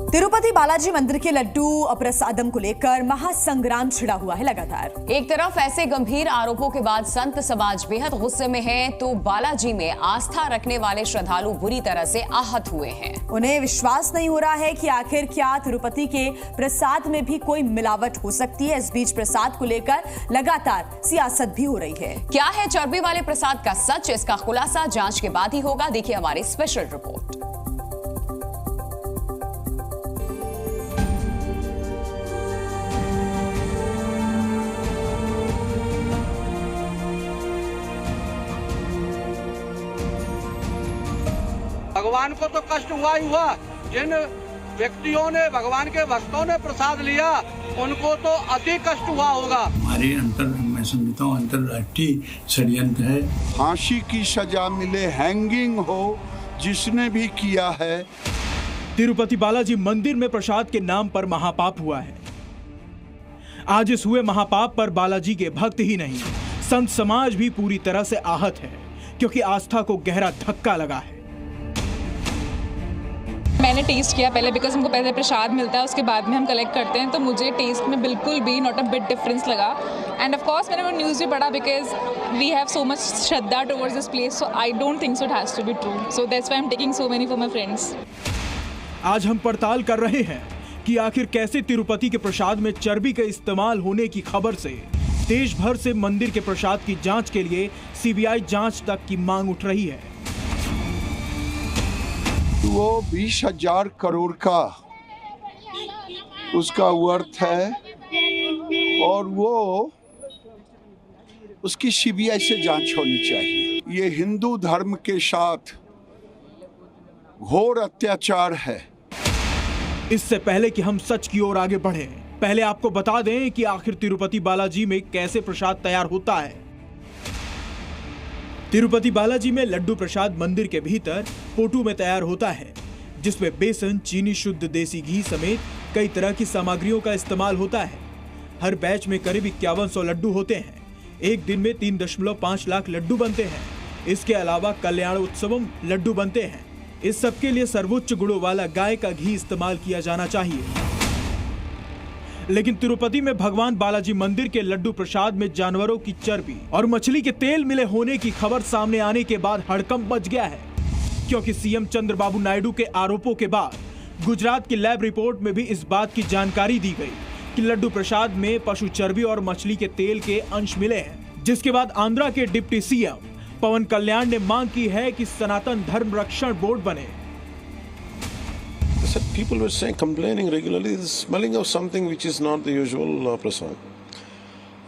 तिरुपति बालाजी मंदिर के लड्डू प्रसादम को लेकर महासंग्राम छिड़ा हुआ है लगातार। एक तरफ ऐसे गंभीर आरोपों के बाद संत समाज बेहद गुस्से में है, तो बालाजी में आस्था रखने वाले श्रद्धालु बुरी तरह से आहत हुए हैं। उन्हें विश्वास नहीं हो रहा है कि आखिर क्या तिरुपति के प्रसाद में भी कोई मिलावट हो सकती है। इस बीच प्रसाद को लेकर लगातार सियासत भी हो रही है। क्या है चर्बी वाले प्रसाद का सच, इसका खुलासा जांच के बाद ही होगा। देखिए हमारी स्पेशल रिपोर्ट। भगवान को तो कष्ट हुआ ही हुआ, जिन व्यक्तियों ने भगवान के भक्तों ने प्रसाद लिया उनको तो अति कष्ट हुआ होगा। हमारे मैं समझता हूँ अंतर्राष्ट्रीय षड्यंत्र है। फांसी की सजा मिले, हैंगिंग हो जिसने भी किया है। तिरुपति बालाजी मंदिर में प्रसाद के नाम पर महापाप हुआ है। आज इस हुए महापाप पर बालाजी के भक्त ही नहीं, संत समाज भी पूरी तरह से आहत है, क्योंकि आस्था को गहरा धक्का लगा है। मैंने टेस्ट किया पहले, बिकॉज हमको पहले प्रसाद मिलता है, उसके बाद में हम कलेक्ट करते हैं, तो मुझे टेस्ट में बिल्कुल भी नॉट अ बिट डिफरेंस लगा। एंड ऑफ कोर्स मैंने वो न्यूज़ भी पढ़ा, because we have so much श्रद्धा towards this place, so I don't think so it has to be true, so that's why I am taking so many for my friends. आज हम पड़ताल कर रहे हैं कि आखिर कैसे तिरुपति के प्रसाद में चर्बी का इस्तेमाल होने की खबर से देश भर से मंदिर के प्रसाद की जांच के लिए सीबीआई जांच तक की मांग उठ रही है। वो 20,000 करोड़ का उसका वर्थ है और वो उसकी सीबीआई से जांच होनी चाहिए। ये हिंदू धर्म के साथ घोर अत्याचार है। इससे पहले कि हम सच की ओर आगे बढ़े, पहले आपको बता दें कि आखिर तिरुपति बालाजी में कैसे प्रसाद तैयार होता है। तिरुपति बालाजी में लड्डू प्रसाद मंदिर के भीतर पोटू में तैयार होता है, जिसमें बेसन, चीनी, शुद्ध देसी घी समेत कई तरह की सामग्रियों का इस्तेमाल होता है। हर बैच में करीब 5100 लड्डू होते हैं। एक दिन में 3.5 लाख लड्डू बनते हैं। इसके अलावा कल्याण उत्सवम लड्डू बनते हैं। इस सब के लिए सर्वोच्च गुणों वाला गाय का घी इस्तेमाल किया जाना चाहिए। लेकिन तिरुपति में भगवान बालाजी मंदिर के लड्डू प्रसाद में जानवरों की चर्बी और मछली के तेल मिले होने की खबर सामने आने के बाद हड़कंप मच गया है, क्योंकि सीएम चंद्रबाबू नायडू के आरोपों के बाद गुजरात की लैब रिपोर्ट में भी इस बात की जानकारी दी गई कि लड्डू प्रसाद में पशु चर्बी और मछली के तेल के अंश मिले हैं। जिसके बाद आंध्रा के डिप्टी सीएम पवन कल्याण ने मांग की है कि सनातन धर्म रक्षण बोर्ड बने। People were saying, complaining regularly, smelling of something which is not the usual prasad.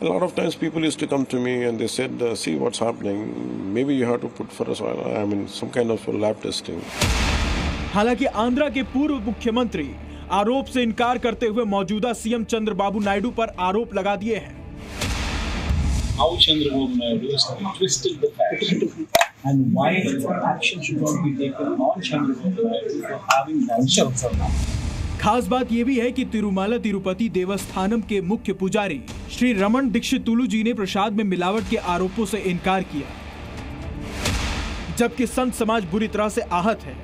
A lot of times people used to come to me and they said, see what's happening, maybe you have to put for us, I mean, some kind of lab testing. हालांकि आंध्रा के पूर्व मुख्यमंत्री आरोप से इनकार करते हुए मौजूदा सीएम चंद्रबाबू नायडू पर आरोप लगा दिए हैं। How Chandrababu Naidu has twisted the facts and why action should not be taken on Chandrababu Naidu for having done. खास बात यह भी है कि तिरुमाला तिरुपति देवस्थानम के मुख्य पुजारी श्री रमन दीक्षितुलु जी ने प्रसाद में मिलावट के आरोपों से इनकार किया, जबकि संत समाज बुरी तरह से आहत है।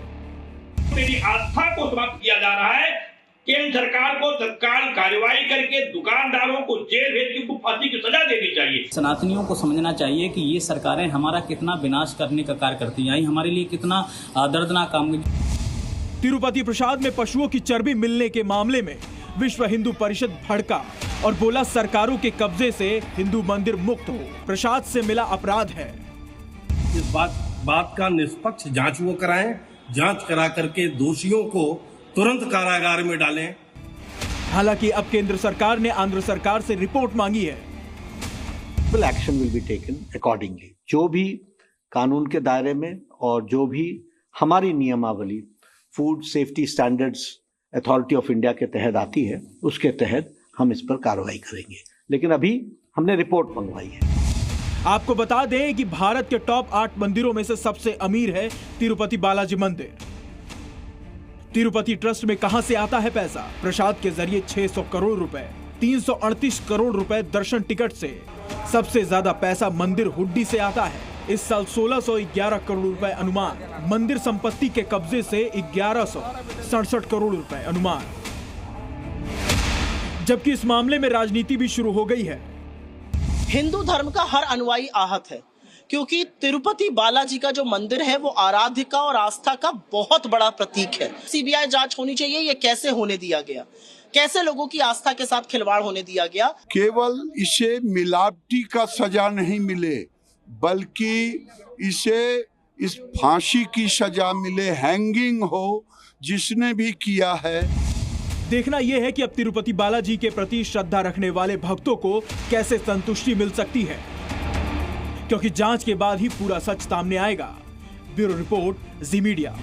मेरी आस्था को समाप्त किया जा रहा है। केंद्र सरकार को तत्काल कार्रवाई करके दुकानदारों को जेल भेज के फांसी की सजा देनी चाहिए। सनातनियों को समझना चाहिए कि ये सरकारें हमारा कितना विनाश करने का कार्य करती हैं, हमारे लिए कितना दर्दनाक काम। तिरुपति प्रसाद में पशुओं की चर्बी मिलने के मामले में विश्व हिंदू परिषद भड़का और बोला सरकारों के कब्जे से हिंदू मंदिर मुक्त हो। प्रसाद से मिला अपराध है। इस बात का निष्पक्ष जांच वो कराएं, जांच करा करके दोषियों को तुरंत कारागार में डालें। हालांकि अब केंद्र सरकार ने आंध्र सरकार से रिपोर्ट मांगी है। Action will be taken accordingly. जो भी कानून के दायरे में और जो भी हमारी नियमावली food safety standards authority of India के तहत आती है, उसके तहत हम इस पर कार्रवाई करेंगे। लेकिन अभी हमने रिपोर्ट मंगवाई है। आपको बता दें कि भारत के टॉप 8 मंदिरों में से सबसे अमीर है तिरुपति बालाजी मंदिर। तिरुपति ट्रस्ट में कहां से आता है पैसा? प्रसाद के जरिए 600 करोड़ रुपए, 338 करोड़ रुपए दर्शन टिकट से। सबसे ज्यादा पैसा मंदिर हुड्डी से आता है। इस साल 1611 करोड़ रुपए अनुमान। मंदिर संपत्ति के कब्जे से 1100 67 करोड़ रुपए अनुमान। जबकि इस मामले में राजनीति भी शुरू हो गई है। हिंदू धर्म का हर अनुयायी आहत है, क्योंकि तिरुपति बालाजी का जो मंदिर है वो आराध्य और आस्था का बहुत बड़ा प्रतीक है। सीबीआई जांच होनी चाहिए, ये कैसे होने दिया गया, कैसे लोगों की आस्था के साथ खिलवाड़ होने दिया गया। केवल इसे मिलावटी का सजा नहीं मिले, बल्कि इसे इस फांसी की सजा मिले, हैंगिंग हो जिसने भी किया है। देखना यह है कि अब तिरुपति बालाजी के प्रति श्रद्धा रखने वाले भक्तों को कैसे संतुष्टि मिल सकती है, क्योंकि जांच के बाद ही पूरा सच सामने आएगा। ब्यूरो रिपोर्ट, जी मीडिया।